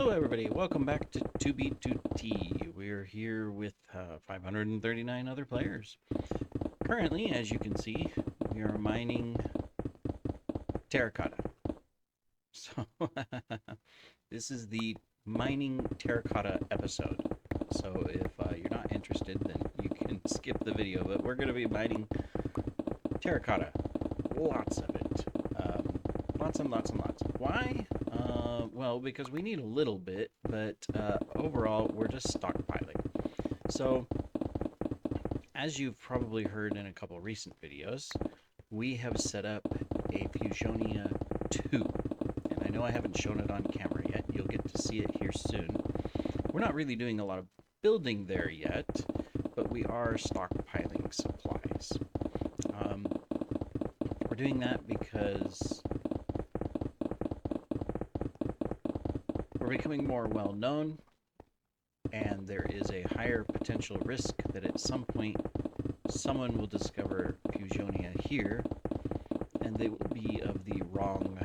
Hello everybody, welcome back to 2B2T. We're here with 539 other players. Currently, as you can see, we are mining terracotta. So, this is the mining terracotta episode. So if you're not interested, then you can skip the video, but we're going to be mining terracotta. Lots of it. Lots and lots and lots. Why? Well, because we need a little bit, but overall, we're just stockpiling. So, as you've probably heard in a couple recent videos, we have set up a Fusionia 2. And I know I haven't shown it on camera yet. You'll get to see it here soon. We're not really doing a lot of building there yet, but we are stockpiling supplies. We're doing that because we're becoming more well known, and there is a higher potential risk that at some point someone will discover Fusionia here, and they will be of the wrong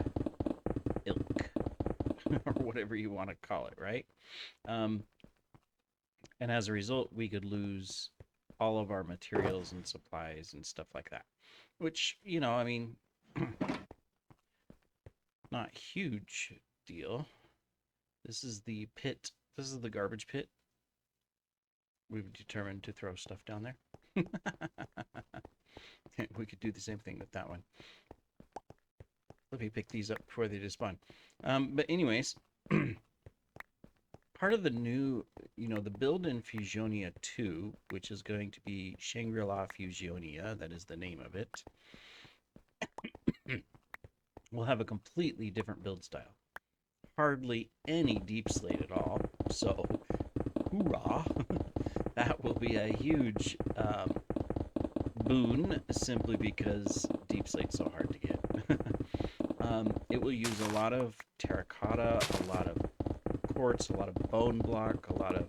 ilk, or whatever you want to call it, right? And as a result, we could lose all of our materials and supplies and stuff like that. Which, you know, I mean, not huge deal. This is the pit. This is the garbage pit. We've determined to throw stuff down there. We could do the same thing with that one. Let me pick these up before they despawn. But anyways, part of the new, the build in Fusionia 2, which is going to be Shangri-La Fusionia, that is the name of it, will have a completely different build style. Hardly any deep slate at all, so hoorah! That will be a huge boon, simply because deep slate's so hard to get. It will use a lot of terracotta, a lot of quartz, a lot of bone block, a lot of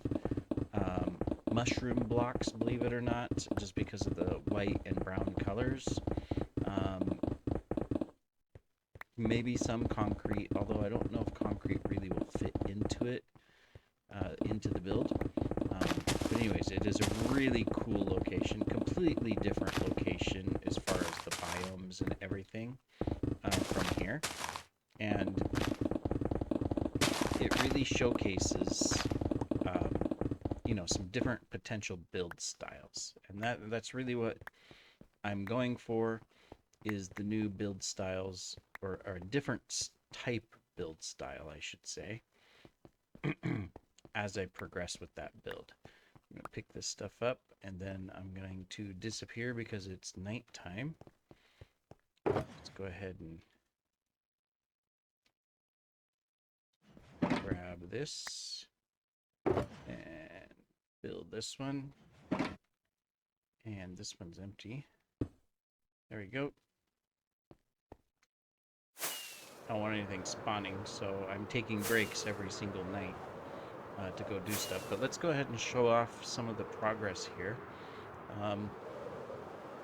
mushroom blocks, believe it or not, just because of the white and brown colors. Maybe some concrete, although I don't know if concrete really will fit into it, into the build. But anyways, it is a really cool location, completely different location as far as the biomes and everything from here. And it really showcases, some different potential build styles. And that's really what I'm going for, is the new build styles, or a different type build style, I should say, as I progress with that build. I'm going to pick this stuff up, and then I'm going to disappear because it's nighttime. Let's go ahead and grab this and build this one. And this one's empty. There we go. I don't want anything spawning, so I'm taking breaks every single night to go do stuff. But let's go ahead and show off some of the progress here.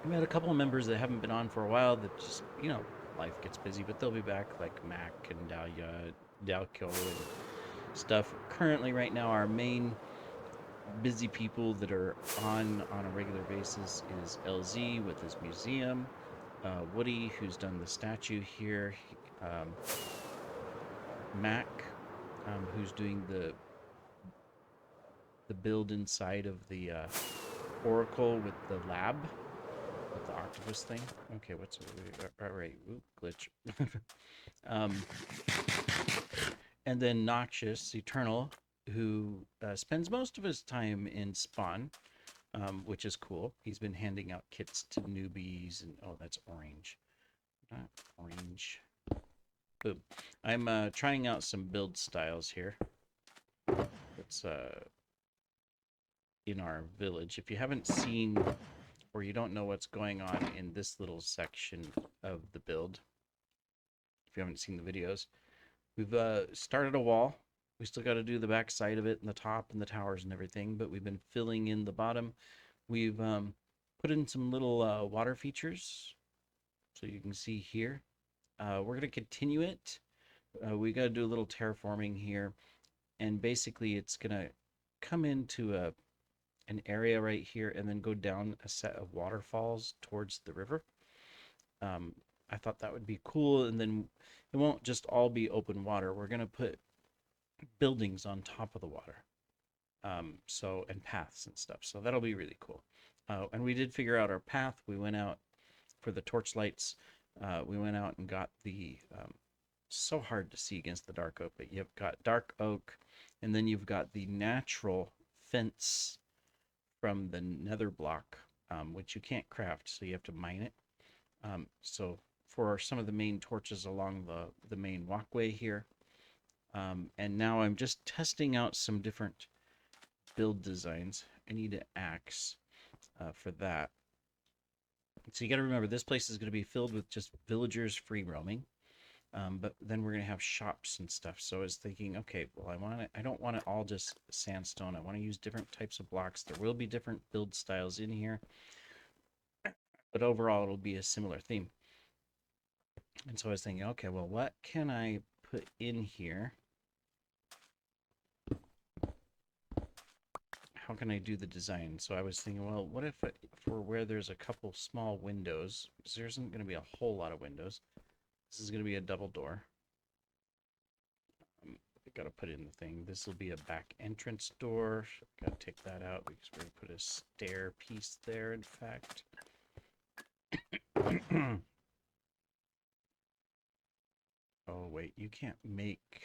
We had a couple of members that haven't been on for a while that just, life gets busy, but they'll be back, like Mac and Dalkyo and stuff. Currently, right now, our main busy people that are on a regular basis is LZ with his museum, Woody, who's done the statue here, Mac, who's doing the build inside of the Oracle with the lab, with the octopus thing. Okay, what's right? Ooh, glitch. And then Noxious Eternal, who spends most of his time in Spawn, which is cool. He's been handing out kits to newbies, and oh, that's orange, not orange. Boom. I'm trying out some build styles here. It's in our village. If you haven't seen, or you don't know what's going on in this little section of the build, if you haven't seen the videos, we've started a wall. We still got to do the back side of it and the top and the towers and everything, but we've been filling in the bottom. We've put in some little water features, so you can see here. We're going to continue it. We got to do a little terraforming here. and basically it's gonna come into an area right here and then go down a set of waterfalls towards the river. Um, I thought that would be cool, and then it won't just all be open water. We're gonna put buildings on top of the water, so and paths and stuff. So that'll be really cool. And we did figure out our path. We went out for the torch lights. We went out and got the so hard to see against the dark oak, but you've got dark oak, and then you've got the natural fence from the nether block, which you can't craft, so you have to mine it. So for some of the main torches along the main walkway here, and now I'm just testing out some different build designs. I need an axe for that. So you got to remember, this place is going to be filled with just villagers free roaming. But then we're gonna have shops and stuff. So I was thinking, okay, well, I don't want it all just sandstone. I want to use different types of blocks. There will be different build styles in here, but overall it'll be a similar theme. And so I was thinking, okay, well, what can I put in here? How can I do the design? So I was thinking, well, what if for where there's a couple small windows, because there isn't going to be a whole lot of windows. This is going to be a double door. I got to put in the thing. This will be a back entrance door. Got to take that out because we're going to put a stair piece there, in fact. Oh, wait, you can't make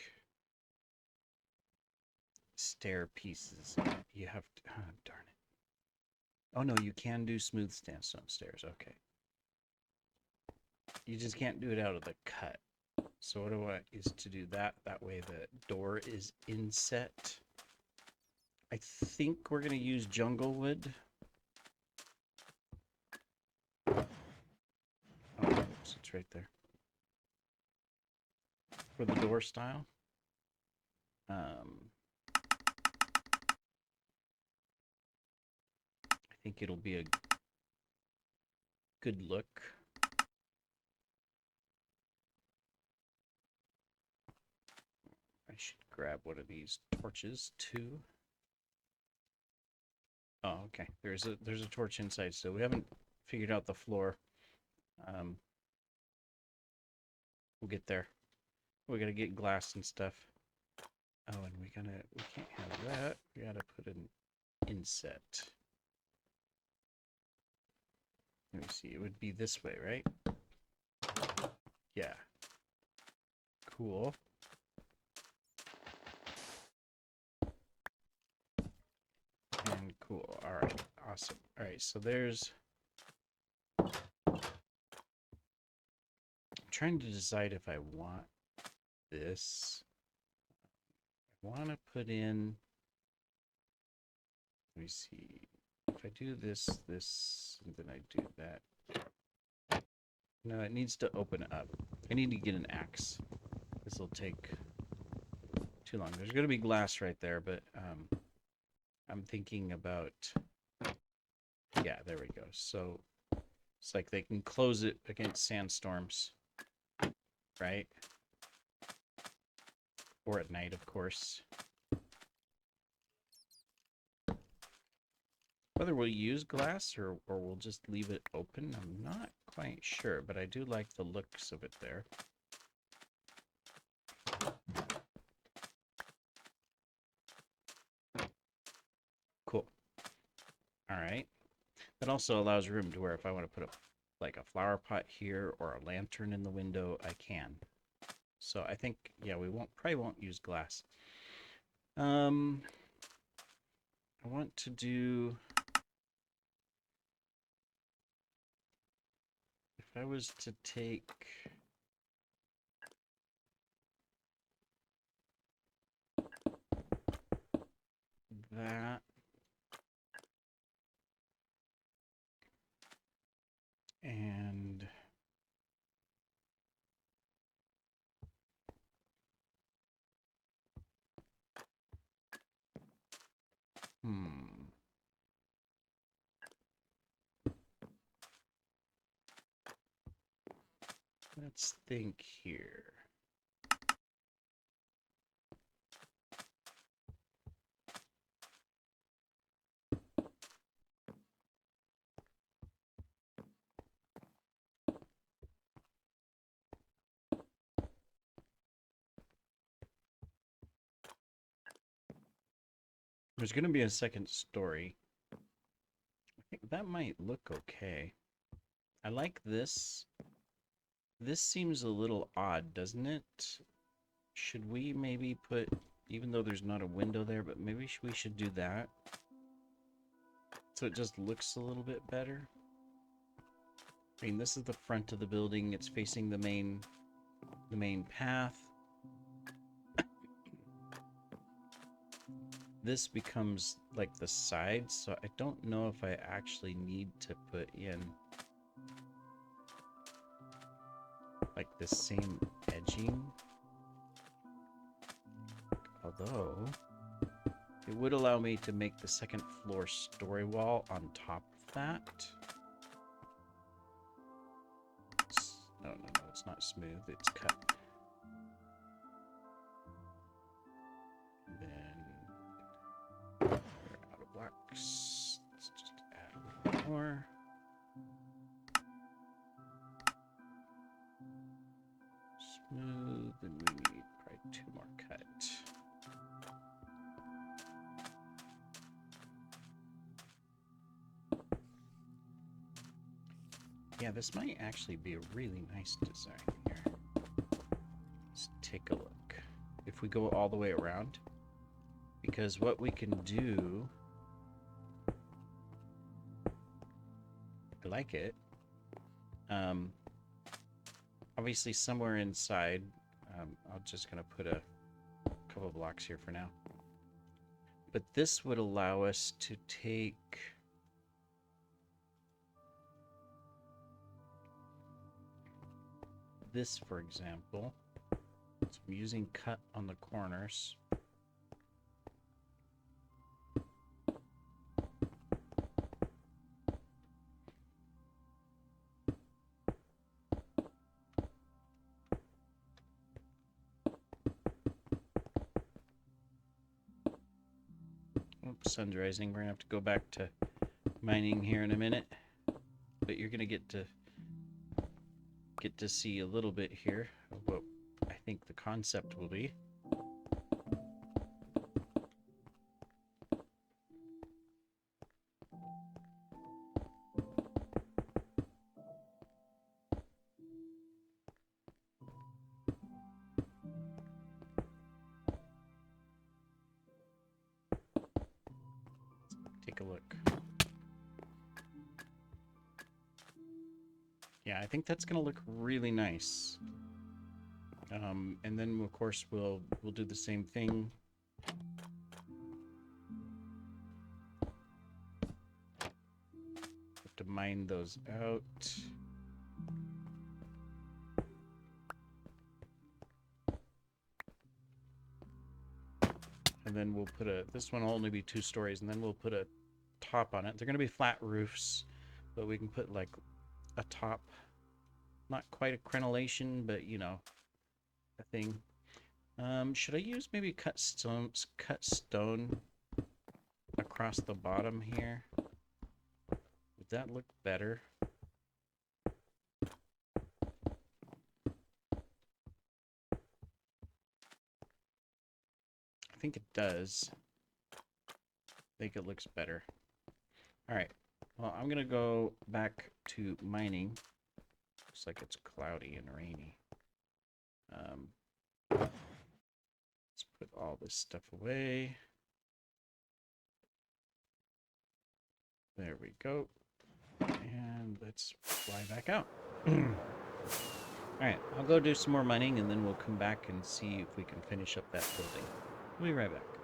stair pieces. You have to, oh, darn it. Oh, no, you can do smooth sandstone stairs. Okay. You just can't do it out of the cut. So what I want is to do that. That way the door is inset. I think we're going to use jungle wood. Oh, it's right there. For the door style. I think it'll be a good look. I should grab one of these torches too. Oh, okay. There's a torch inside, so we haven't figured out the floor. We'll get there. We gotta get glass and stuff. Oh, and we can't have that. We gotta put an inset. Let me see. It would be this way, right? Yeah. Cool. And cool. All right. Awesome. All right. So there's. I'm trying to decide if I want this. I want to put in. Let me see. If I do this, and then I do that. No, it needs to open up. I need to get an axe. This will take too long. There's going to be glass right there, but I'm thinking about. Yeah, there we go. So it's like they can close it against sandstorms, right? Or at night, of course. Whether we'll use glass or we'll just leave it open, I'm not quite sure, but I do like the looks of it there. Cool. All right. That also allows room to where if I want to put like a flower pot here or a lantern in the window, I can. So I think, yeah, we probably won't use glass. I want to do. If I was to take that and let's think here. There's going to be a second story. I think that might look okay. I like this. This seems a little odd, doesn't it? Should we maybe put, even though there's not a window there, but maybe we should do that. So it just looks a little bit better. I mean, this is the front of the building. It's facing the main path. This becomes like the side, so I don't know if I actually need to put in like the same edging. Although it would allow me to make the second floor story wall on top of that. No, it's not smooth, it's cut. Then we're out of blocks. Let's just add a little more. Smooth, and we need probably 2 more cut. Yeah, this might actually be a really nice design here. Let's take a look. If we go all the way around, because what we can do, I like it. Obviously somewhere inside, I'm just gonna put a couple blocks here for now. But this would allow us to take this, for example. So I'm using cut on the corners. Oops, sun's rising. We're gonna have to go back to mining here in a minute, but you're gonna get to see a little bit here of what I think the concept will be. Take a look. Yeah, I think that's gonna look really nice. And then of course we'll do the same thing. Have to mine those out. And then we'll put this one will only be 2 stories, and then we'll put a top on it. They're gonna be flat roofs, but we can put like a top, not quite a crenellation, but you know, a thing. Should I use maybe cut stone across the bottom here? Would that look better? I think it does. I think it looks better. All right. Well, I'm gonna go back to mining. Looks like it's cloudy and rainy. Let's put all this stuff away. There we go. And let's fly back out. Alright, I'll go do some more mining and then we'll come back and see if we can finish up that building. We'll be right back.